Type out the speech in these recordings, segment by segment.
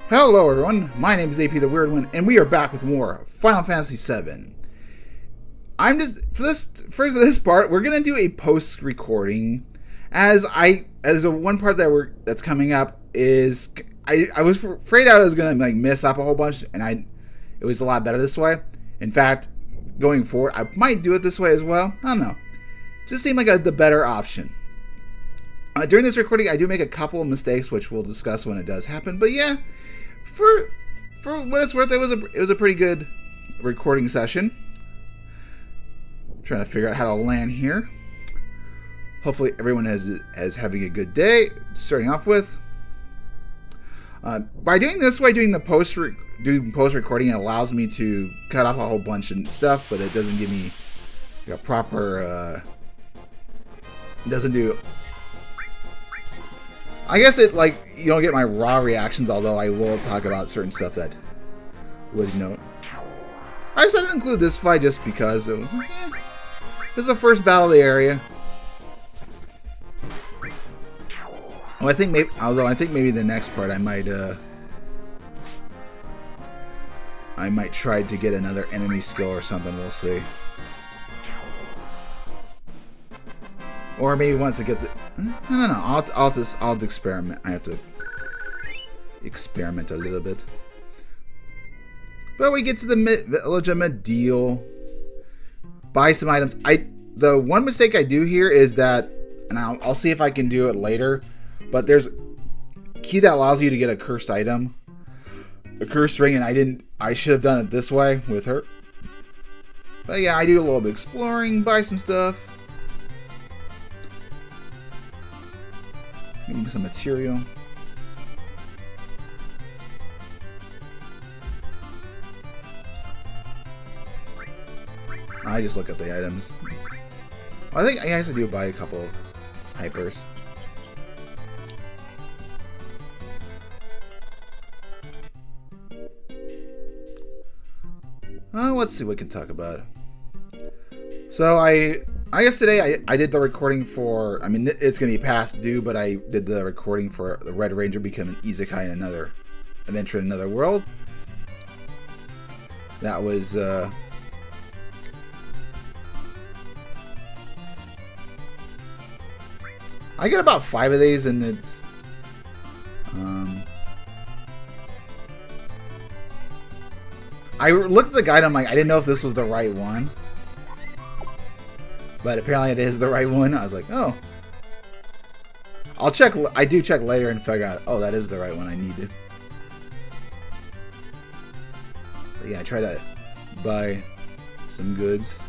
Hello everyone, my name is AP the Weird One, and we are back with more Final Fantasy VII. For this part, we're gonna do a post recording, as one part that's coming up is I was afraid I was gonna miss up a whole bunch, and it was a lot better this way. In fact, going forward, I might do it this way as well. I don't know, just seemed like the better option. During this recording, I do make a couple of mistakes, which we'll discuss when it does happen. But yeah, for what it's worth, it was a pretty good recording session. Trying to figure out how to land here. Hopefully, everyone is having a good day. Starting off with, by doing this way, doing post recording, it allows me to cut off a whole bunch of stuff, but it doesn't give me a proper. It doesn't do. I guess you don't get my raw reactions, although I will talk about certain stuff that was I decided to include this fight just because it was the first battle of the area. Oh, I think maybe the next part I might try to get another enemy skill or something. We'll see. Or maybe once I get the... No. I'll experiment. I have to experiment a little bit. But we get to the village of Materia. Buy some items. The one mistake I do here is that... And I'll see if I can do it later. But there's a key that allows you to get a cursed item. A cursed ring, and I should have done it this way with her. But yeah, I do a little bit of exploring. Buy some stuff. Give me some material. I just look at the items. I think I guess I do buy a couple of hypers. Let's see what we can talk about. So I guess today I did the recording for, it's going to be past due, but I did the recording for the Red Ranger becoming Isekai in another adventure in another world. That was, I get about 5 of these, and it's, I looked at the guide, I'm like, I didn't know if this was the right one. But apparently it is the right one. I was like, oh. I'll check. I do check later and figure out, oh, that is the right one I needed. But yeah, I try to buy some goods.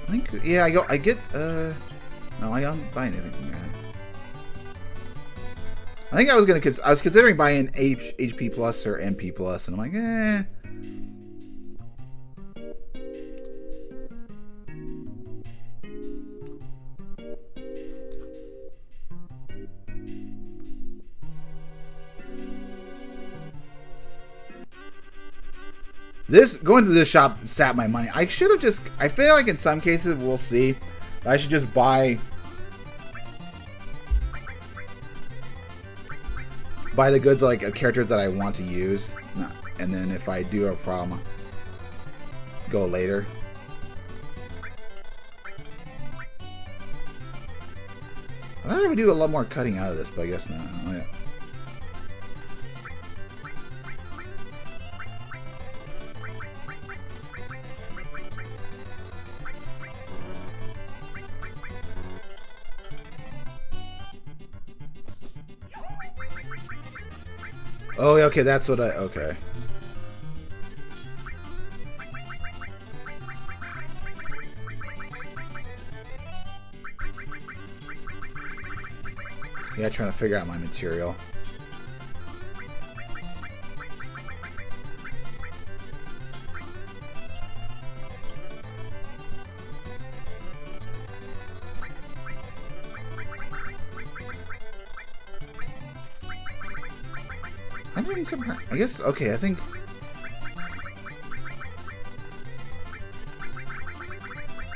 I think, yeah, I get, no, I don't buy anything from there. I think I was considering buying HP Plus or MP Plus, and I'm like, eh. Going to this shop sat my money. I should have just, I feel like in some cases, we'll see, I should just buy the goods like characters that I want to use, and then if I do have a problem, go later. I thought I would do a lot more cutting out of this, but I guess not. Oh, yeah. Oh, okay, that's what okay. Yeah, trying to figure out my material. I guess, okay, I think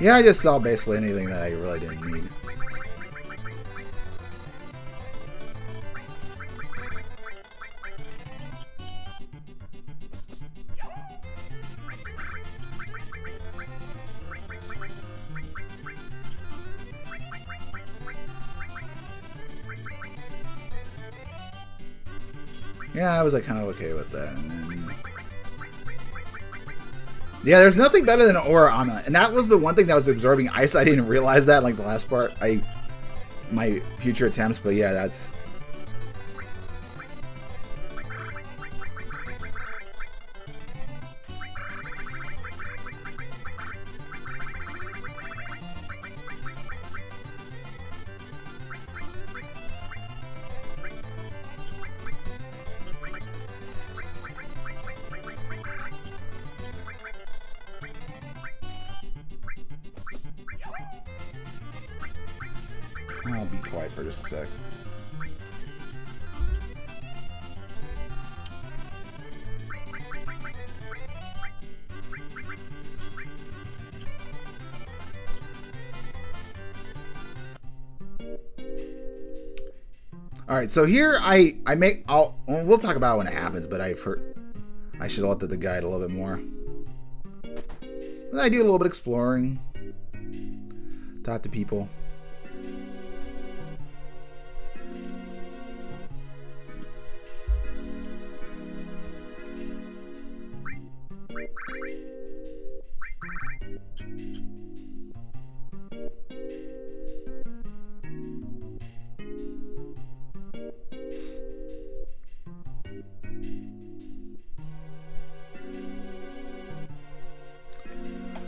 Yeah, I just saw basically anything that I really didn't need. Yeah, I was like kind of okay with that. And then... yeah, there's nothing better than Aura Ama, and that was the one thing that was absorbing ice. I didn't realize that, like the last part. My future attempts, but yeah, that's... I'll be quiet for just a sec. All right, so here we'll talk about it when it happens, but I should have looked at the guide a little bit more. But I do a little bit of exploring, talk to people.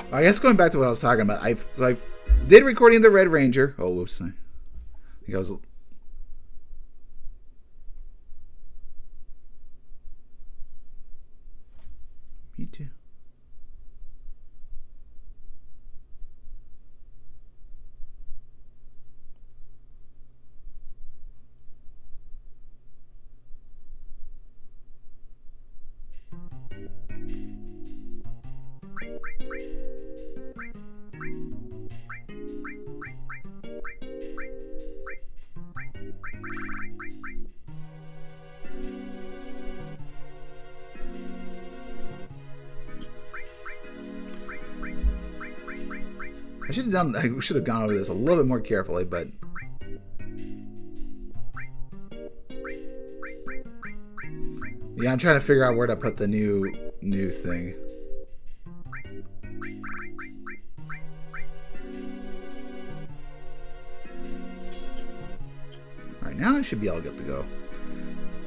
I guess going back to what I was talking about, I did recording the Red Ranger. Oh, whoops! I think I was. Me too. I should have gone over this a little bit more carefully, but yeah, I'm trying to figure out where to put the new thing. All right, now I should be all good to go.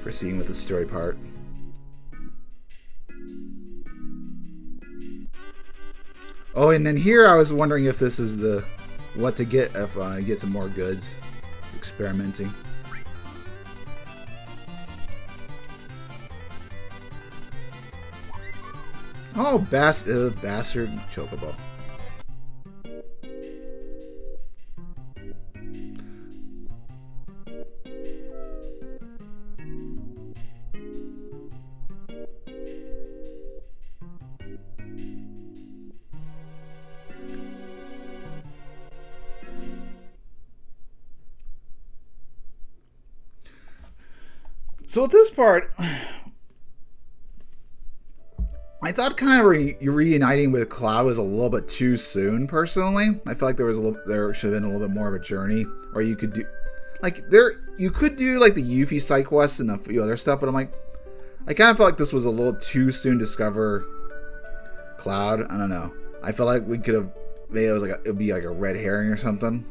Proceeding with the story part. Oh, and then here I was wondering if this is the what to get if I get some more goods. Experimenting. Oh, bastard chocobo. So at this part, I thought kind of reuniting with Cloud was a little bit too soon. Personally, I feel like there should have been a little bit more of a journey, or you could do you could do like the Yuffie side quests and a few other stuff. But I'm like, I kind of felt like this was a little too soon to discover Cloud. I don't know. I felt like we could have maybe it would be like a red herring or something.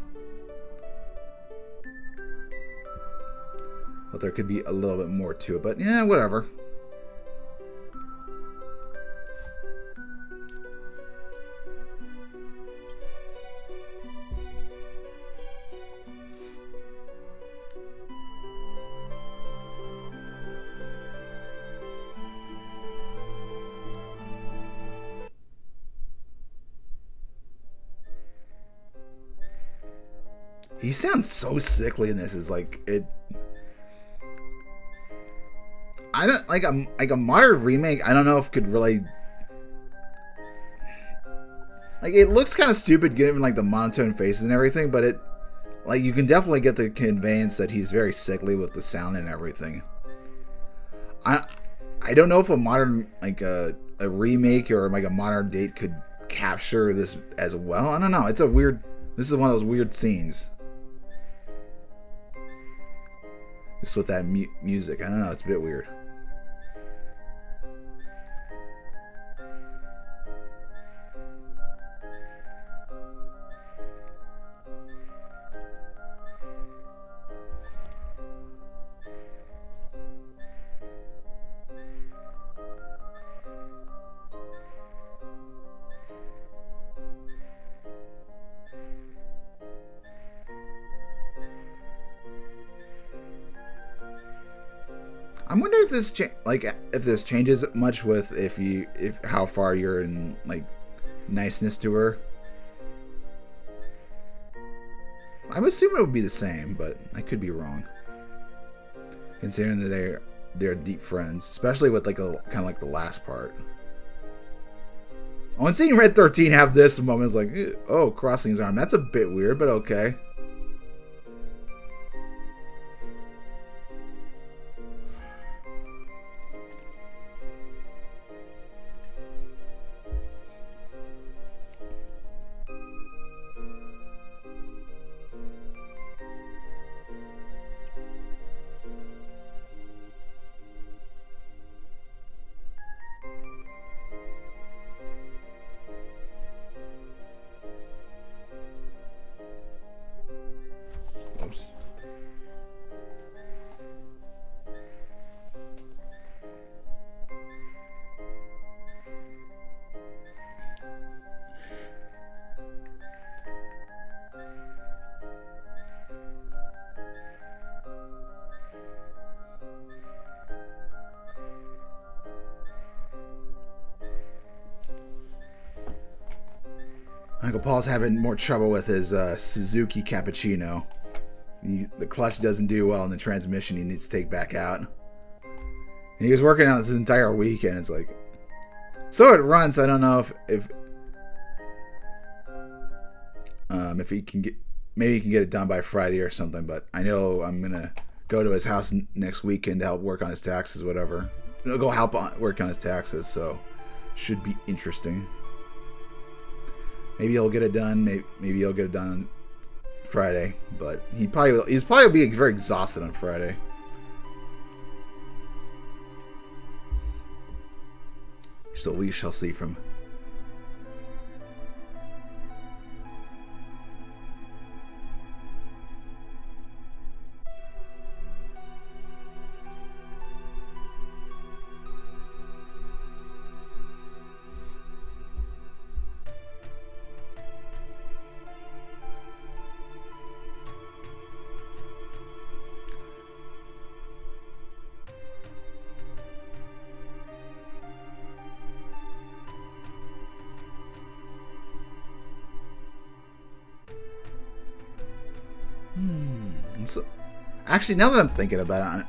But there could be a little bit more to it. But yeah, whatever. He sounds so sickly in this. Is like it. I don't like a modern remake. I don't know if it could really. Like, it looks kind of stupid given, like, the monotone faces and everything, but it, like, you can definitely get the conveyance that he's very sickly with the sound and everything. I don't know if a modern, like, a remake or, like, a modern date could capture this as well. I don't know. It's a weird, this is one of those weird scenes. Just with that music. I don't know. It's a bit weird. I'm wondering if this if this changes much with if how far you're in like niceness to her. I'm assuming it would be the same, but I could be wrong. Considering that they're deep friends, especially with like a kind of like the last part. Oh, and seeing Red 13 have this moment is like, oh, crossing his arm. That's a bit weird, but okay. Oops. Uncle Paul's having more trouble with his Suzuki Cappuccino. The clutch doesn't do well in the transmission. He needs to take back out. And he was working on this entire weekend. It's like, so it runs. I don't know if he can get, maybe he can get it done by Friday or something. But I know I'm gonna go to his house next weekend to help work on his taxes, whatever. Go help work on his taxes. So should be interesting. Maybe he'll get it done. Maybe he'll get it done on Friday, but he's probably be very exhausted on Friday. So we shall see from. So, actually, now that I'm thinking about it,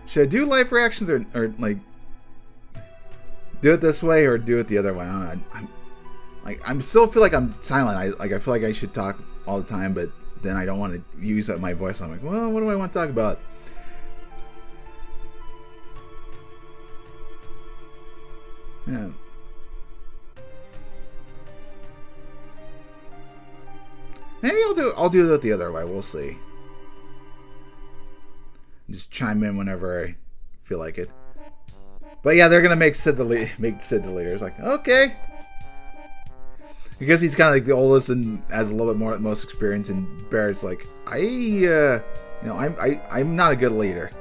should I do live reactions or like do it this way or do it the other way? I'm still feel like I'm silent. I feel like I should talk all the time, but then I don't want to use up my voice. I'm like, well, what do I want to talk about? Yeah. Maybe I'll do it the other way. We'll see. Just chime in whenever I feel like it. But yeah, they're gonna make Sid the leader. It's like, okay, because he's kind of like the oldest and has a little bit more most experience. And Barrett's like, I'm not a good leader.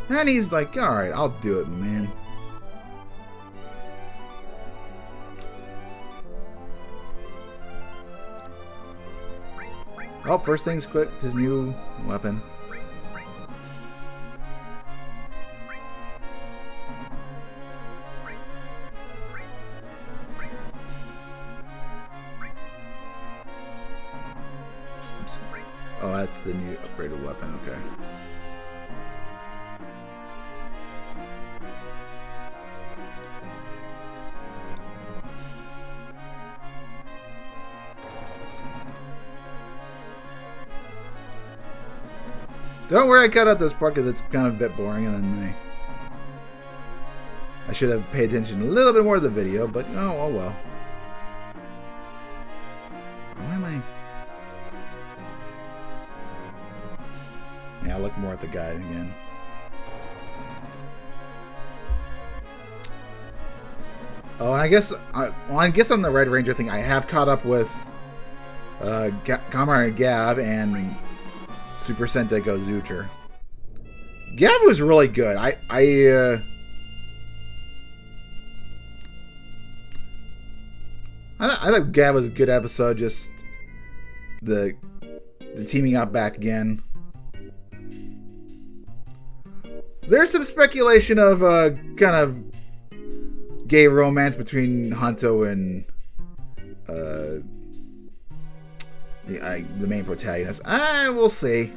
And he's like, alright, I'll do it, man. Well, first things quick, his new weapon. Oh, that's the new upgraded weapon. Okay. Don't worry, I cut out this part because it's kind of a bit boring, and then I should have paid attention a little bit more to the video, but oh well. Why am I? Yeah, I'll look more at the guide again. Oh, and I guess on the Red Ranger thing, I have caught up with Gamera and Gav and Super Sentai Gozucher. Gav was really good. I thought Gav was a good episode. Just the teaming up back again. There's some speculation of kind of gay romance between Hunto and the main protagonist. We'll see.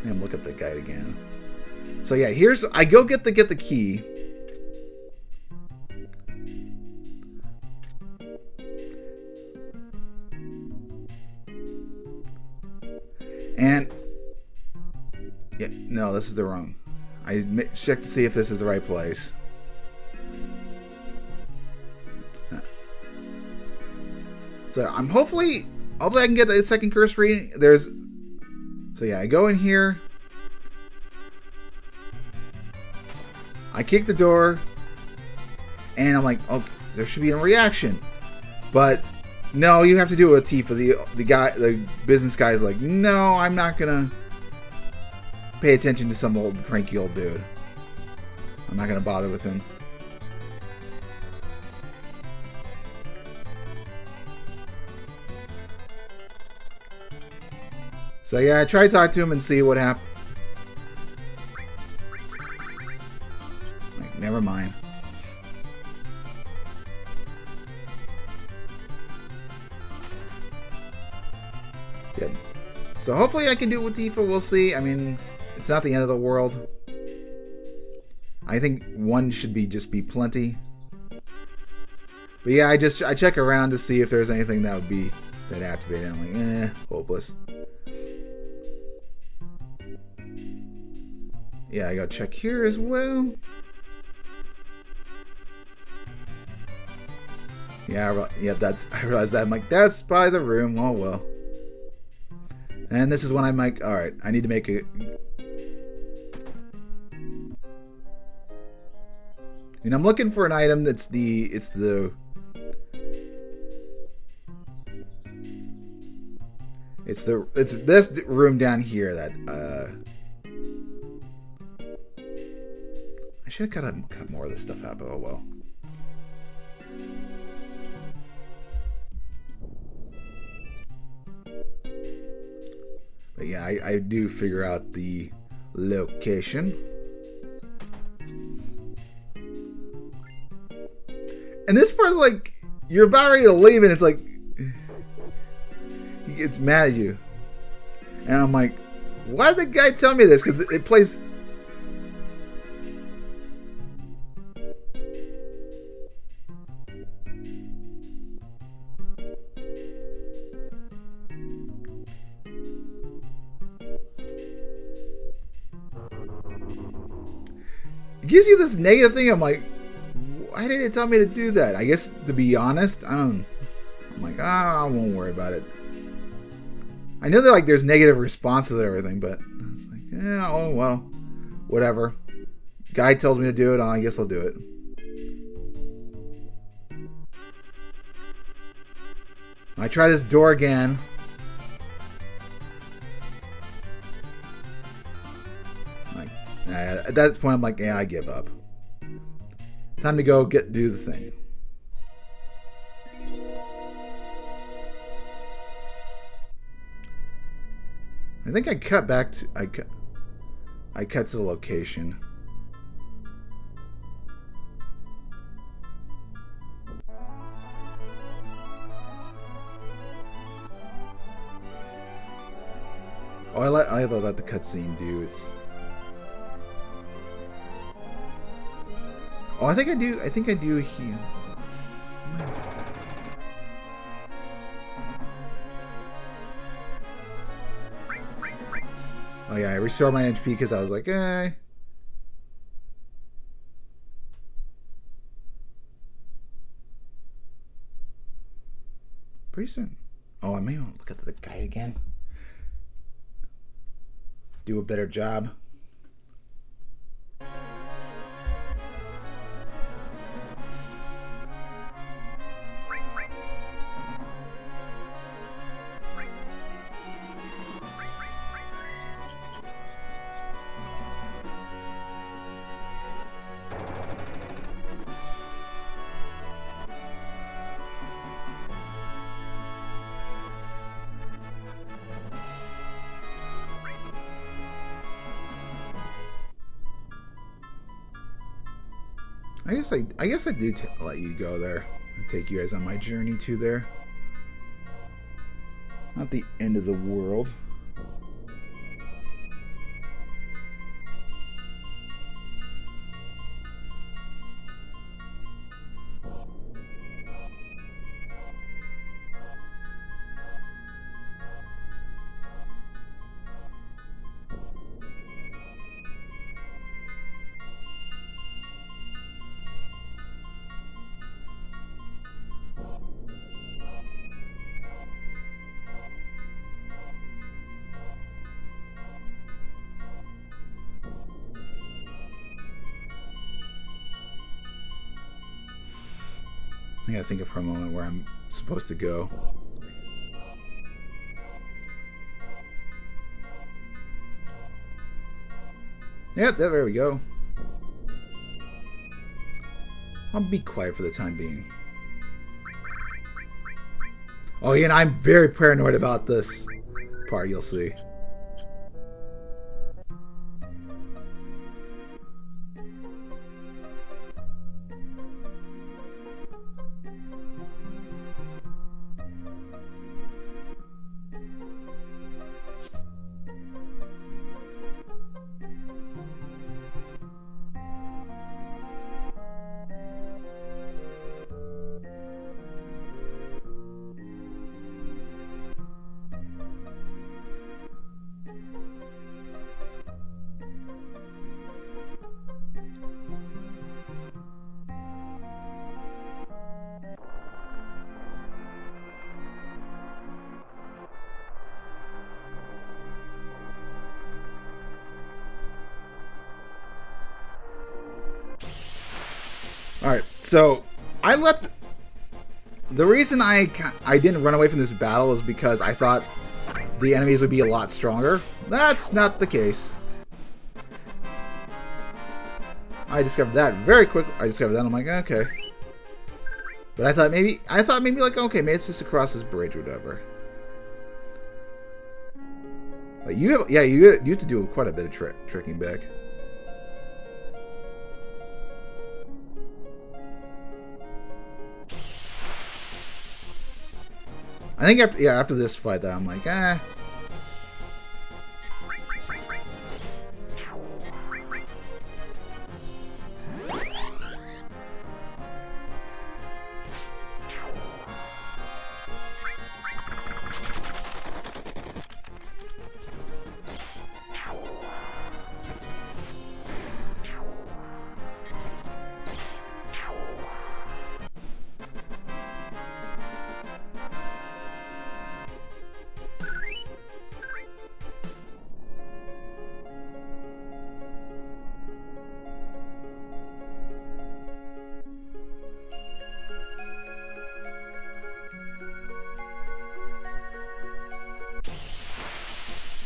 And look at the guide again. So yeah, I go get the key. And yeah, no, this is the wrong. I checked to see if this is the right place. So I'm hopefully I can get the second curse reading. So yeah, I go in here. I kick the door, and I'm like, oh, there should be a reaction, but no, you have to do it with Tifa. The business guy is like, no, I'm not gonna pay attention to some old cranky old dude. I'm not gonna bother with him. So yeah, I try to talk to him and see what happens. Like, never mind. Good. So hopefully I can do it with Tifa. We'll see. I mean, it's not the end of the world. I think one should just be plenty. But yeah, I check around to see if there's anything that would be that activated. I'm like, hopeless. Yeah, I gotta check here as well. Yeah, I realized that. I'm like, that's by the room. Oh well. And this is when I'm like, all right, I need to make a. And I'm looking for an item that's it's this room down here that I should have cut more of this stuff out, but oh well. But yeah, I do figure out the location. And this part, like, you're about ready to leave, and it's like, he gets mad at you. And I'm like, why did the guy tell me this? Because it plays. It gives you this negative thing. I'm like, why did it tell me to do that? I guess, to be honest, I'm like, I won't worry about it. I know that, like, there's negative responses to everything, but it's like, yeah, oh well, whatever. Guy tells me to do it, I guess I'll do it. I try this door again. Like, at that point, I'm like, yeah, I give up. Time to go do the thing. I think I cut back to I cut to the location. Oh, I let the cutscene do its. Oh, I think I do. I think I do a heal. Oh yeah, I restored my HP because I was like, eh. Pretty soon. Oh, I may want to look at the guide again. Do a better job. I guess I do let you go there. I take you guys on my journey to there. Not the end of the world. I gotta think of for a moment where I'm supposed to go. Yep, there we go. I'll be quiet for the time being. Oh, yeah, and I'm very paranoid about this part, you'll see. Alright, so I let the reason I didn't run away from this battle is because I thought the enemies would be a lot stronger. That's not the case. I discovered that very quickly. I discovered that. I'm like, okay. But I thought maybe like, okay, maybe it's just across this bridge or whatever. But you have to do quite a bit of tricking back. I think after this fight, that I'm like, eh.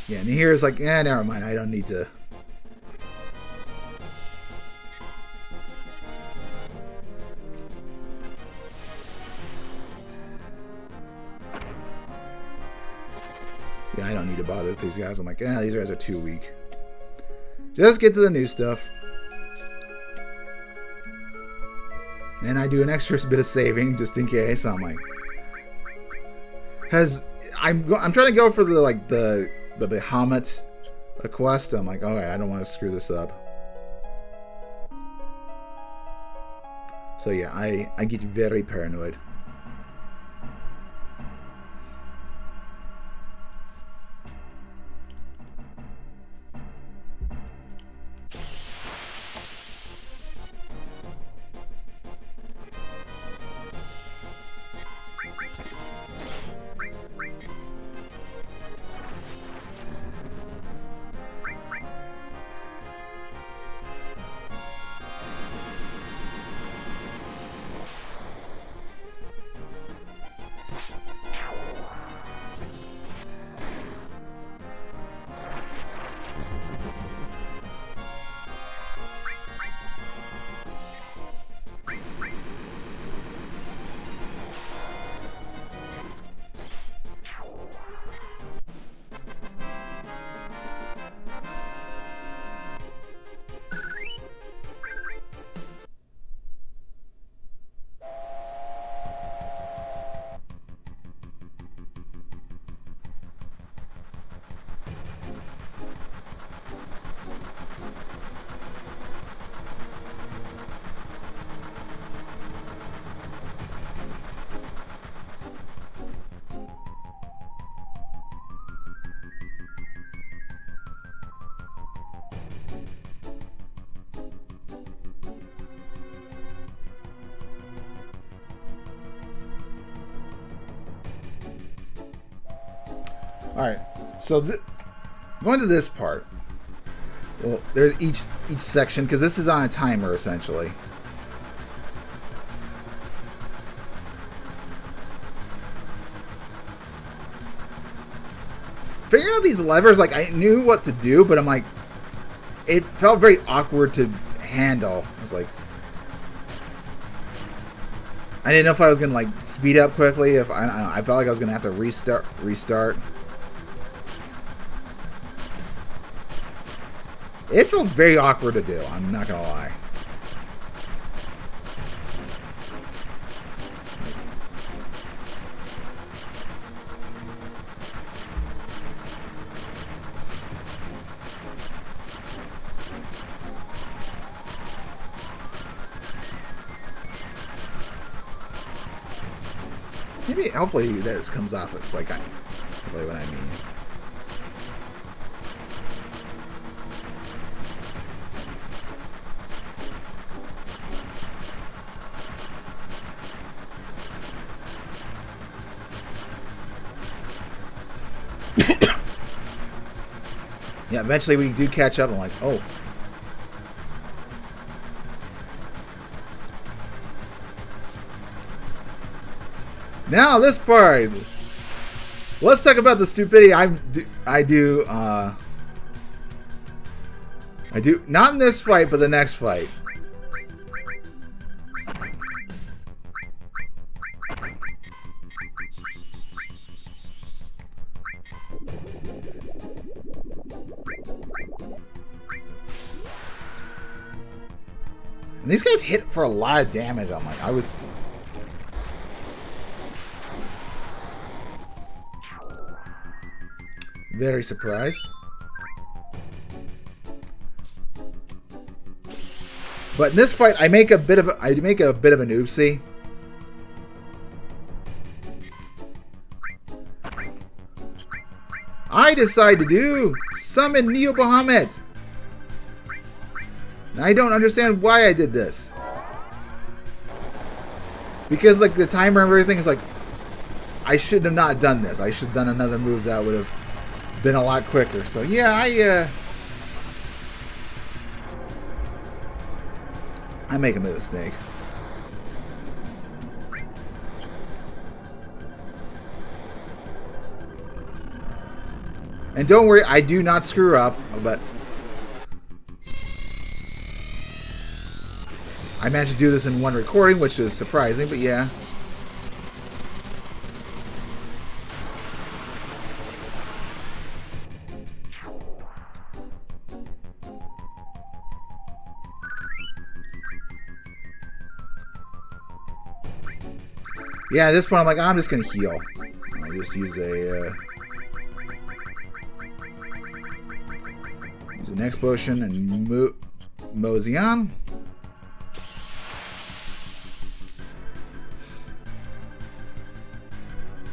Yeah, and here is like, eh, never mind. I don't need to. Yeah, I don't need to bother with these guys. I'm like, eh, these guys are too weak. Just get to the new stuff. And I do an extra bit of saving just in case. I'm like, because I'm trying to go for the the Bahamut quest. I'm like, alright, I don't want to screw this up. So yeah, I get very paranoid. Alright, so going to this part. Well, there's each section, because this is on a timer, essentially. Figuring out these levers, like, I knew what to do, but I'm like, it felt very awkward to handle. I was like, I didn't know if I was going to, like, speed up quickly. If I don't know, I felt like I was going to have to restart. It felt very awkward to do, I'm not going to lie. Maybe, hopefully this comes off. It's like, hopefully what I mean. Yeah, eventually we do catch up. I'm like, oh. Now this part. Let's talk about the stupidity I do not in this fight, but the next fight. And these guys hit for a lot of damage. I'm like, I was very surprised. But in this fight, I make a bit of an oopsie. I decide to summon Neo Bahamut. I don't understand why I did this. Because like the timer and everything is like, I should have not done this. I should have done another move that would have been a lot quicker. So yeah, I make a mistake. And don't worry, I do not screw up, but I managed to do this in one recording, which is surprising, but yeah. Yeah, at this point I'm like, I'm just gonna heal. I'll just use a Use the next potion and mosey on.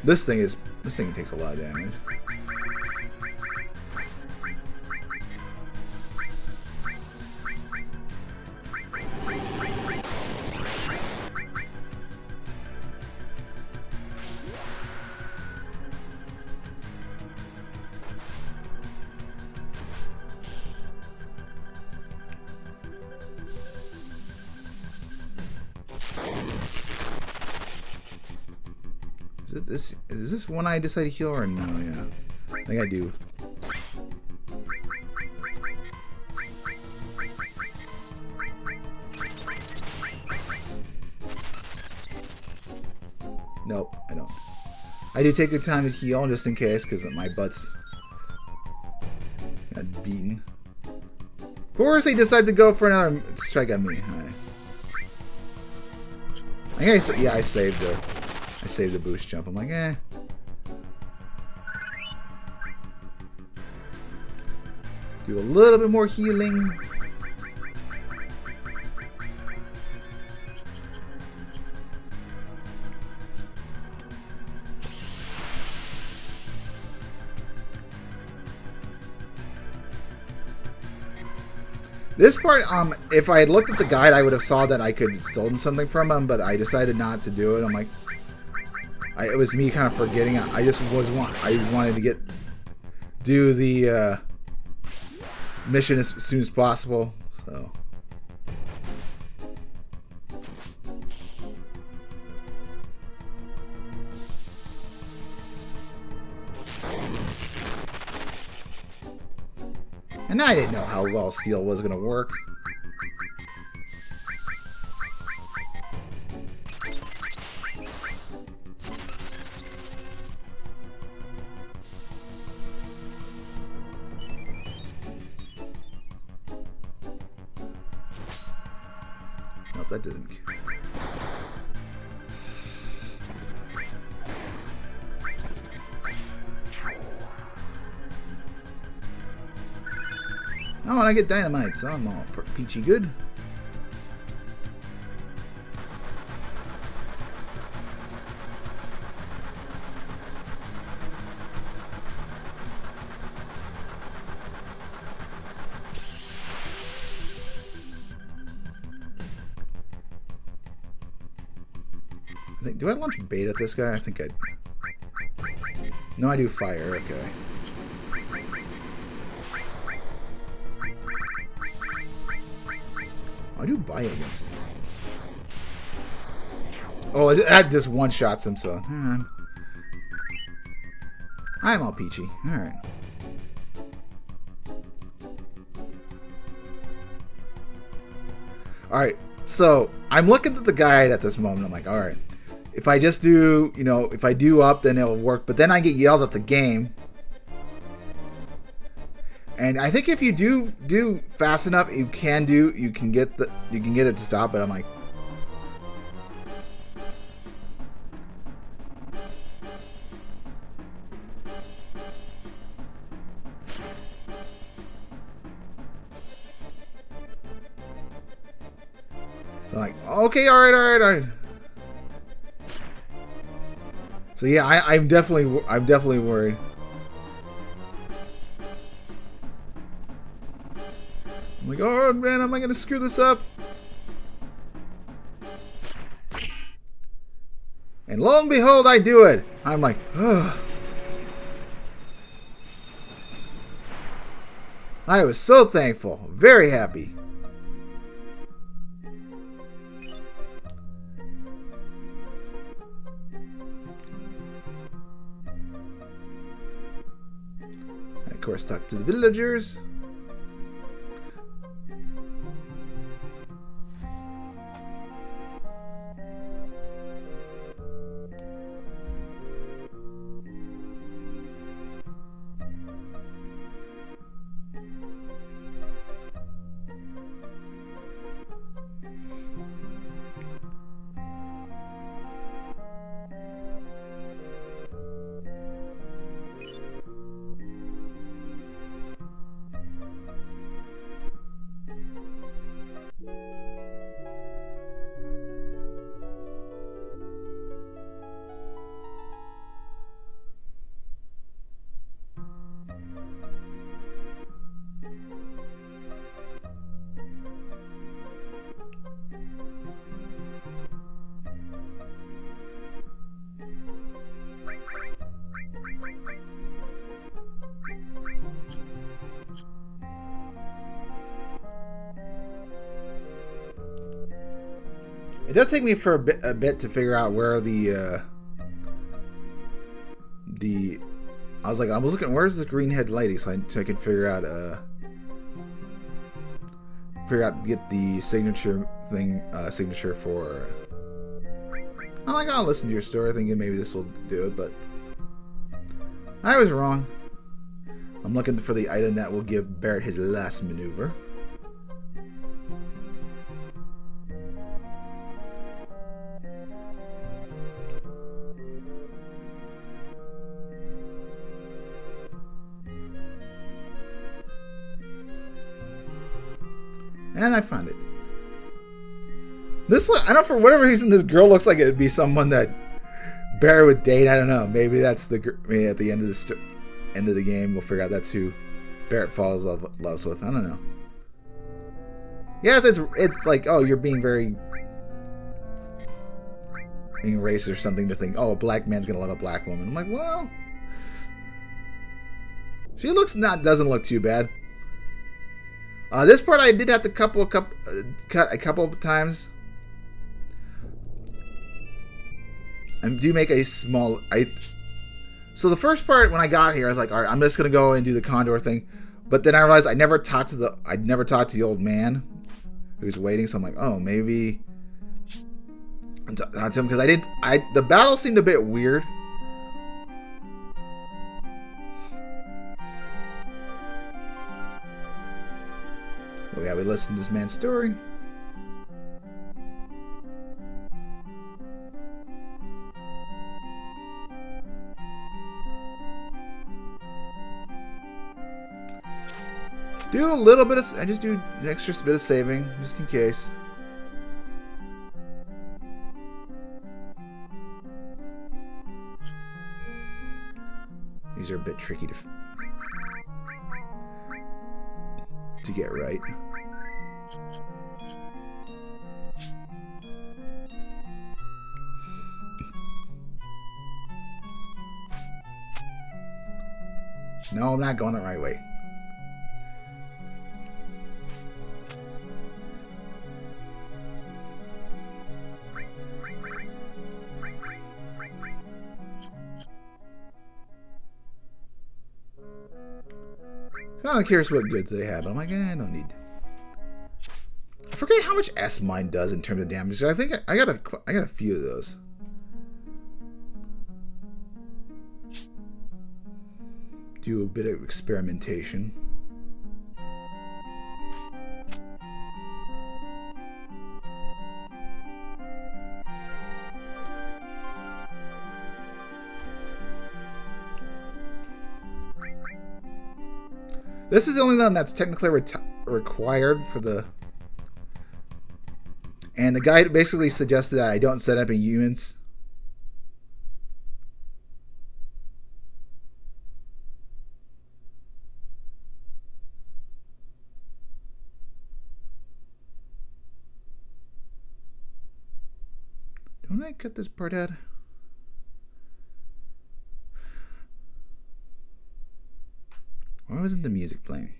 This thing takes a lot of damage. Is this one I decide to heal or no? Yeah, I think I do. Nope, I don't. I do take the time to heal just in case, because my butt's got beaten. Of course, he decides to go for another strike at me. Right. I think I saved the boost jump. I'm like, eh. Do a little bit more healing. This part, if I had looked at the guide, I would have saw that I could have stolen something from him, but I decided not to do it. I'm like, it was me kind of forgetting. I wanted to do the mission as soon as possible. So. And I didn't know how well steel was going to work. Nope, that doesn't. Oh, and I get dynamite, so I'm all peachy good. Do I launch bait at this guy? I think I... No, I do fire. Okay. I do buy against him. Oh, that just one-shots him, so... I'm all peachy. Alright. Alright, so I'm looking at the guide at this moment. I'm like, alright. If I just do, if I do up, then it'll work. But then I get yelled at the game. And I think if you do fast enough, you can get it to stop. But I'm like, so I'm like, okay, all right. So yeah, I'm definitely worried. I'm like, oh man, am I gonna screw this up? And lo and behold, I do it. I'm like, ugh. I was so thankful, very happy. Of course, talk to the villagers. It does take me for a bit to figure out where the I was looking, where's the green head lady, so I can figure out get the signature thing, signature for. I'm like, I'll listen to your story, thinking maybe this will do it, but I was wrong. I'm looking for the item that will give Barrett his last maneuver. And I found it. This, I don't know, for whatever reason, this girl looks like it would be someone that Barrett would date. I don't know. Maybe that's maybe at the end of the game, we'll figure out that's who Barrett falls loves with. I don't know. Yes, it's like, oh, you're being racist or something to think, oh, a black man's gonna love a black woman. I'm like, well, she doesn't look too bad. This part I did have to cut a couple of times. I do make a small. So the first part when I got here, I was like, all right, I'm just gonna go and do the condor thing. But then I realized I'd never talked to the old man who's waiting. So I'm like, oh, maybe talk to him, because the battle seemed a bit weird. Well, yeah, we listened to this man's story. Do a little bit of, I just do an extra bit of saving, just in case. These are a bit tricky to get right. No, I'm not going the right way. I'm curious what goods they have. I'm like, I don't need. I forget how much S mine does in terms of damage. I think I got a few of those. Do a bit of experimentation. This is the only one that's technically required for the... And the guy basically suggested that I don't set up in units. Don't I cut this part out? Why wasn't the music playing?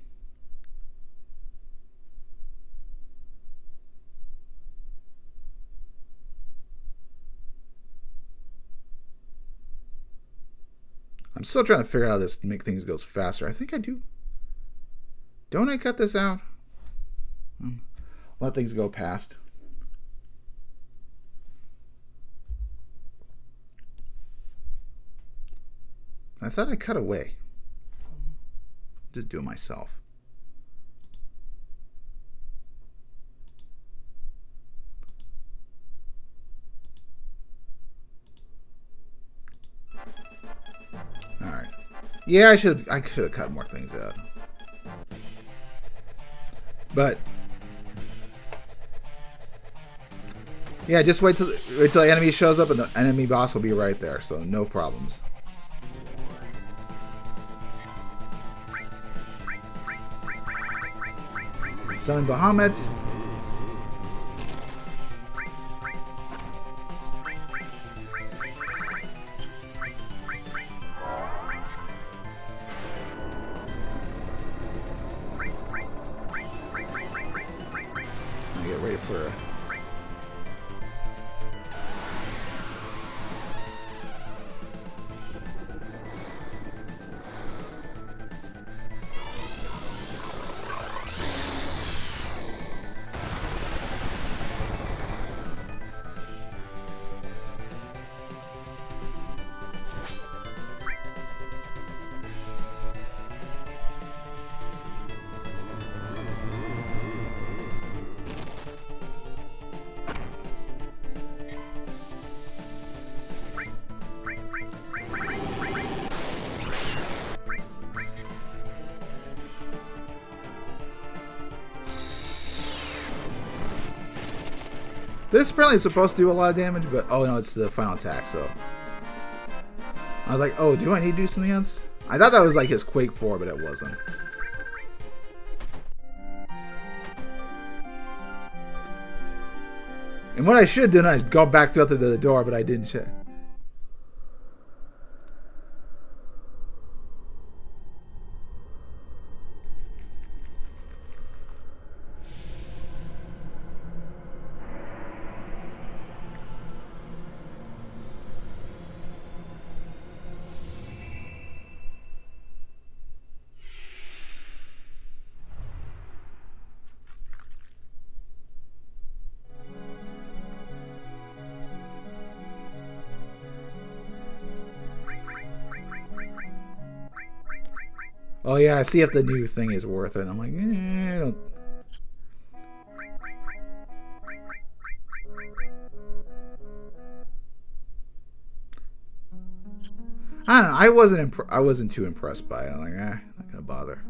I'm still trying to figure out how this to make things go faster. I think I do. Don't I cut this out? Let things go past. I thought I cut away. Just do it myself. All right. Yeah, I should have cut more things out. But yeah, just wait till the enemy shows up, and the enemy boss will be right there, so no problems. Summon Bahamut. Get ready for This apparently is supposed to do a lot of damage, but oh no, it's the final attack, so. I was like, oh, do I need to do something else? I thought that was like his Quake 4, but it wasn't. And what I should do is go back through the door, but I didn't check. Oh yeah, I see if the new thing is worth it. I'm like, I don't. I don't know. I wasn't too impressed by it. I'm like, not gonna bother.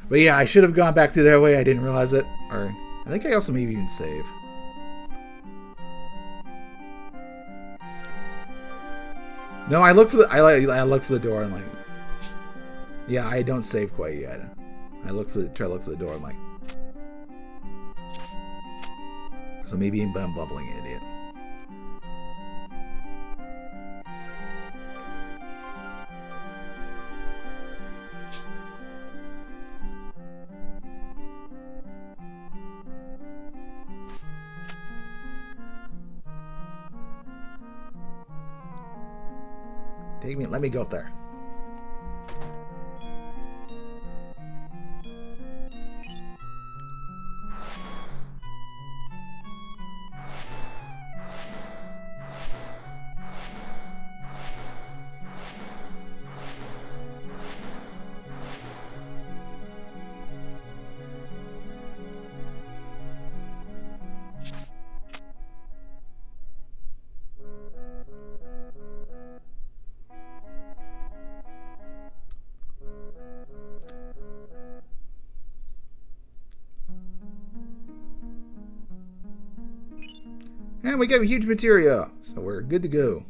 But yeah, I should have gone back to that way. I didn't realize it. Or I think I also maybe even save. No, I look for the. I look for the door. And like. Yeah, I don't save quite yet. I try to look for the door. I'm like, so maybe I'm bubbling an idiot. Let me go up there. And we got a huge materia, so we're good to go.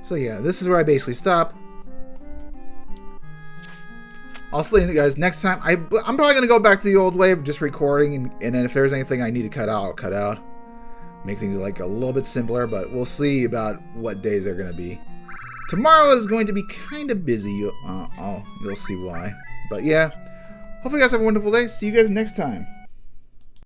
So yeah, this is where I basically stop. I'll see you guys next time. I'm probably going to go back to the old way of just recording, and then if there's anything I need to cut out, I'll cut out. Make things like a little bit simpler, but we'll see about what days they're going to be. Tomorrow is going to be kind of busy. You'll see why. But yeah, hopefully you guys have a wonderful day. See you guys next time.